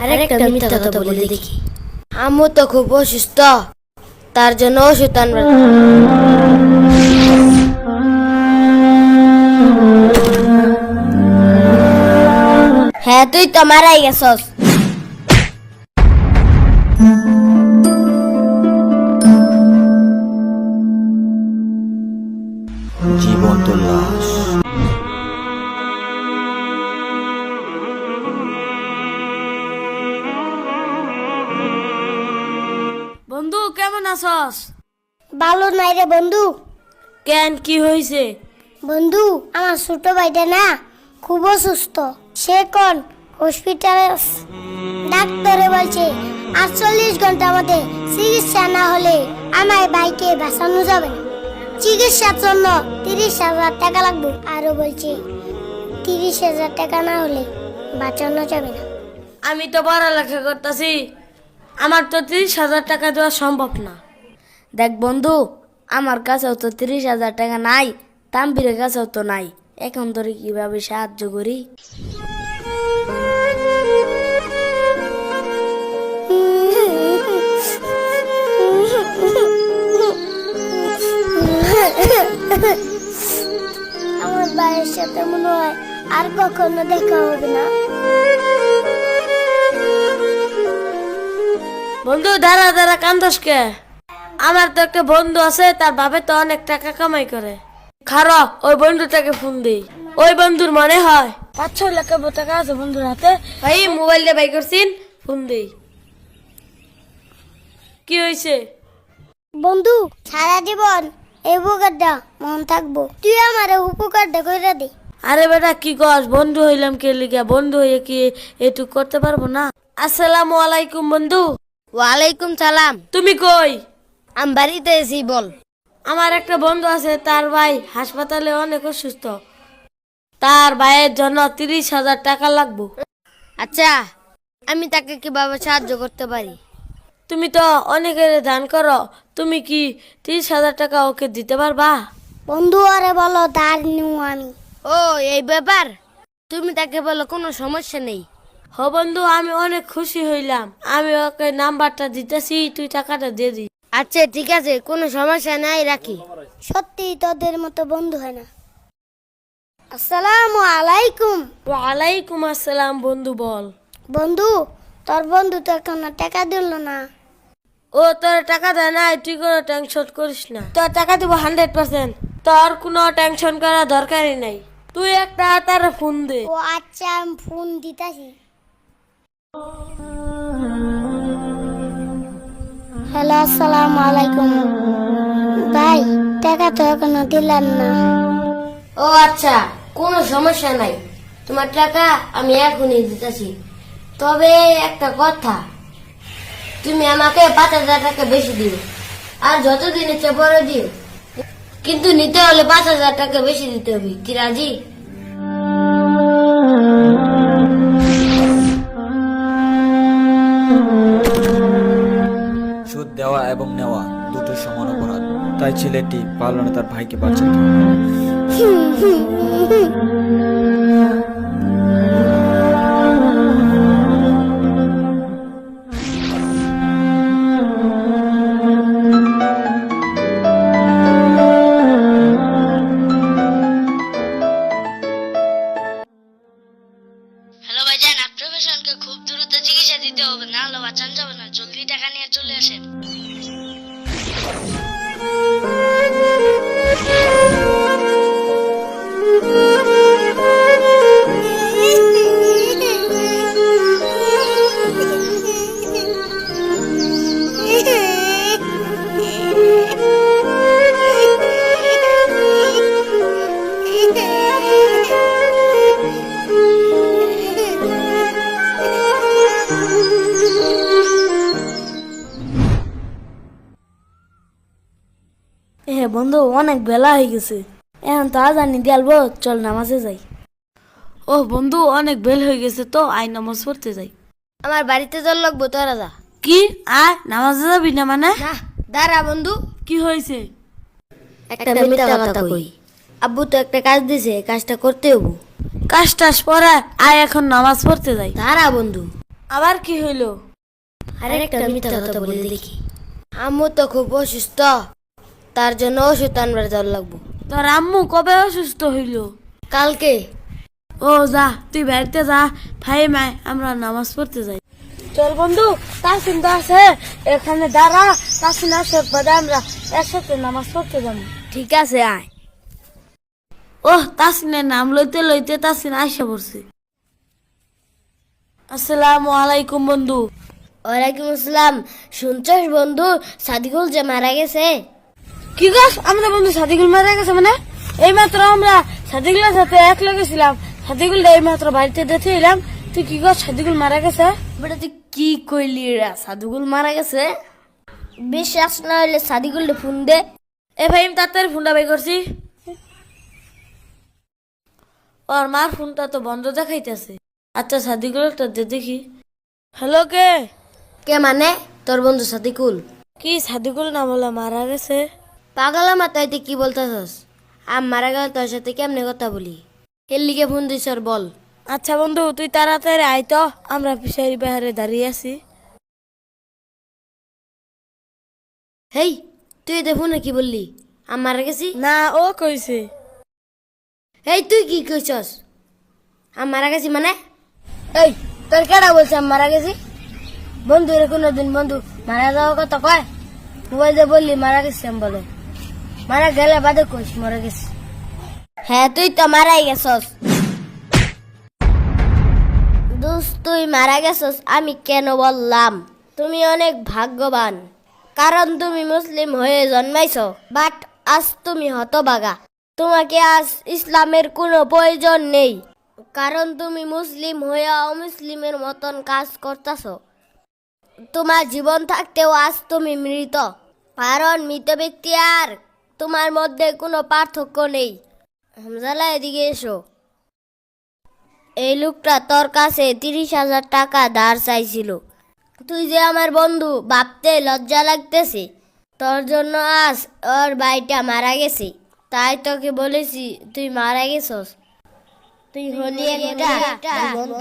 আরেকটা মিথ্যা কথা বলে দেখি। আম্মু তো খুব অসুস্থ, তার জন্য ওষুধ আনবার। হ্যাঁ, তুই তো মারাই গেছস। জীবন্ত লাশ। বন্ধু কেমন আছস? ভালো নাই রে বন্ধু। কেন, কি হয়েছে? বন্ধু, আমার ছোট ভাইটা না খুব অসুস্থ। সে কোন হসপিটালে ডাক্তারে বলছে 48 ঘন্টার মধ্যে চিকিৎসা না হলে আমার ভাইকে বাঁচানো যাবে না। চিকিৎসার জন্য 30,000 টাকা লাগবে। আরো বলছে 30,000 টাকা না হলে বাঁচানো যাবে না। আমি তো পড়ালেখা করতেছি, আমার তো 30,000 টাকা দেওয়া সম্ভব না। দেখ বন্ধু, আমার কাছেও তো 30,000 টাকা নাই, তাম্বিরের কাছেও তো নাই। এখন তোরে কিভাবে সাহায্য করি? আমার ভাইয়ের সাথে মনে হয় আর কখনো দেখা হবে না। বন্ধু দাঁড়া দাঁড়া, কান্দস কে? আমার তো একটা বন্ধু আছে, তার বাপে তো অনেক টাকা কামাই করে। খারাপ, ওই বন্ধুটাকে ফোন দিই। ওই বন্ধুর মনে হয় 5-6 লাখ টাকা আছে বন্ধুর হাতে। ভাই মোবাইল দিয়ে বাই করছিন, ফোন দিই। কি হয়েছে? বন্ধু, সারা জীবন এই উপকারটা মন থাকবো, তুই আমার উপকারটা কইরা দে। আরে বেটা কি কস? বন্ধু হইলাম কে লিগা? বন্ধু হয়ে কি এটুক করতে পারবো না? আসসালামু আলাইকুম বন্ধু। ওয়ালাইকুম সালাম। তুমি কই? আমি বাড়িতে এসি, বল। আমার একটা বন্ধু আছে, তার ভাই হাসপাতালে অনেক অসুস্থ। তার ভাইয়ের জন্য 30,000 টাকা লাগবে। আচ্ছা, আমি তাকে কিভাবে সাহায্য করতে পারি? তুমি তো অনেকের দান করো, তুমি কি 30,000 টাকা ওকে দিতে পারবা? বন্ধু আরে বলো, ধার নিউ আমি। ও, এই ব্যাপার। তুমি তাকে বলো কোনো সমস্যা নেই। হ বন্ধু, আমি অনেক খুশি হইলাম। আমি ওকে নাম্বারটা দিতেছি, তুই টাকাটা দিয়ে দি। আচ্ছা ঠিক আছে, কোনো সমস্যা নাই, রাখি। সত্যি তোদের মতো বন্ধু হয় না। আসসালামু আলাইকুম। ওয়ালাইকুম আসসালাম। বন্ধু বল। বন্ধু, তোর বন্ধু তো এখন টাকা দিল না। ও তোর টাকা দেয় নাই, তুই কোনো টেনশন করিস না। তোর টাকা দিব 100%। তোর কোনো টেনশন করার দরকারই নাই। তুই একটা তার ফোন দে। ও আচ্ছা, আমি ফোন দিতাছি। হ্যালো, আসসালামু আলাইকুম। ভাই, টাকা তো এখনো দিলেন না। ও আচ্ছা, কোনো সমস্যা নাই, তোমার টাকা আমি এখনই দিতেছি। তবে একটা কথা, তুমি আমাকে 5,000 টাকা বেশি দিও, আর যতদিন ইচ্ছে পরে দিও, কিন্তু নিতে হলে 5,000 টাকা বেশি দিতে হবে। কি রাজি? সুদ দেওয়া এবং নেওয়া দুটো সমান অপরাধ, তাই ছেলেটি পারল না তার ভাইকে বাঁচাতে। হ্যালো ভাইজান, আপনার পেশেন্টকে খুব দ্রুত চিকিৎসা দিতে হবে, না হলে বাঁচানো যাবে না। জলদি টাকা নিয়ে চলে আসেন। বন্ধু, অনেক বেলা হয়ে গেছে, এখন তো আজানি দিয়ালবো, চল নামাজে যাই। ও বন্ধু, অনেক বেল হয়ে গেছে, তো আই নামাজ পড়তে যাই। আমার বাড়িতে জল লাগবো, তোরা যা। কি? আয় নামাজে যাবি না মানে? না, দাঁড়া বন্ধু, কি হয়েছে? একটা মিথ্যা কথা কই। আব্বু তো একটা কাজ দিছে, কাজটা করতে হবো। কাজ টাজ পরে আয় এখন নামাজ পড়তে যাই। তারা বন্ধু, আবার কি হইলো? আরেকটা মিথ্যা কথা বলে দেখি। আম্মু তো খুব অসুস্থ, তার জন্য ওষুধ আনবার যাওয়ার লাগবো। তোর আম্মু কবে অসুস্থ হইলো? কালকে। ও যা, তুই বাড়িতে যা, ভাই মায় আমরা নামাজ পড়তে যাই। চল বন্ধু, তাসিন তো আছে এখানে দাঁড়া, তাসিন আসার পরে আমরা একসাথে নামাজ পড়তে যাবো। ঠিক আছে, আয়। ওহ, তাসিনের নাম লইতে লইতে তাসিন আইসা পড়ছে। আসসালামু আলাইকুম বন্ধু। ওয়ালাইকুম আসসালাম। শুনছস বন্ধু, সাদিকুল যে মারা গেছে? কি গাছ, আমাদের বন্ধু সাদিকুল মারা গেছে মানে? এই মাত্র আমরা সাদিকুলের সাথে এক লেগেছিলাম, সাদিকুল এই মাত্র বাড়িতে দেখে এলাম। তুই কি গাছ, সাদিকুল মারা গেছে? বেটা তুই কি কইলি রে? সাদিকুল মারা গেছে? বিশ্বাস না হইলে সাদিকুল ফোন দে। এ ভাই, আমি তাড়াতাড়ি ফোনটা বাই করছি। ওর মার ফোনটা তো বন্ধ দেখাইতেছে। আচ্ছা, সাদিকুলটা দেখি। হ্যালো, কে? কে মানে? তোর বন্ধু সাদিকুল। কি সাদিকুল না বলে মারা গেছে? পাগলা মাথায় তুই কি বলতেছস? মারা গেল তোর সাথে কেমনে কথা বলি? এর লিগে ফোন দিস আর বল। আচ্ছা বন্ধু, তুই তাড়াতাড়ি আয় তো, আমরা ফিশারি বাহারে দাঁড়িয়ে আছি। হেই, তুই এতে ফোনে কি বললি? মারা গেছি? না, ও কইছে। এই তুই কি কইছস? মারা গেছি মানে? এই তোর কেডা বলছে মারা গেছি? বন্ধু রে কোনদিন বন্ধু মারা যাওয়ার কথা কয়? মোবাইল দিয়ে বললি মারা গেছি, আমি বলে মারা গেলে বাদে কইস মারা গেছি। হ্যাঁ, তুই তো মারাই গেছস। দোস্ত, তুই মারা গেছস আমি কেন বললাম? তুমি অনেক ভাগ্যবান, কারণ তুমি মুসলিম হয়ে জন্মাইছো। বাট আজ তুমি হতভাগা, তোমাকে আজ ইসলামের কোনো প্রয়োজন নেই, কারণ তুমি মুসলিম হয়ে অমুসলিমের মতন কাজ করতেছো। তোমার জীবন থাকতেও আজ তুমি মৃত, কারণ মৃত ব্যক্তি আর তোমার মধ্যে কোনো পার্থক্য নেই। হামজালা, এদিকে এসো। এই লোকটা তোর কাছে 30,000 টাকা ধার চাইছিল। তুই যে আমার বন্ধু, ভাবতে লজ্জা লাগতেছে। তোর জন্য আজ ওর ভাইটা মারা গেছে, তাই তোকে বলেছি তুই মারা গেছস। তুই হলি একটা জীবন্ত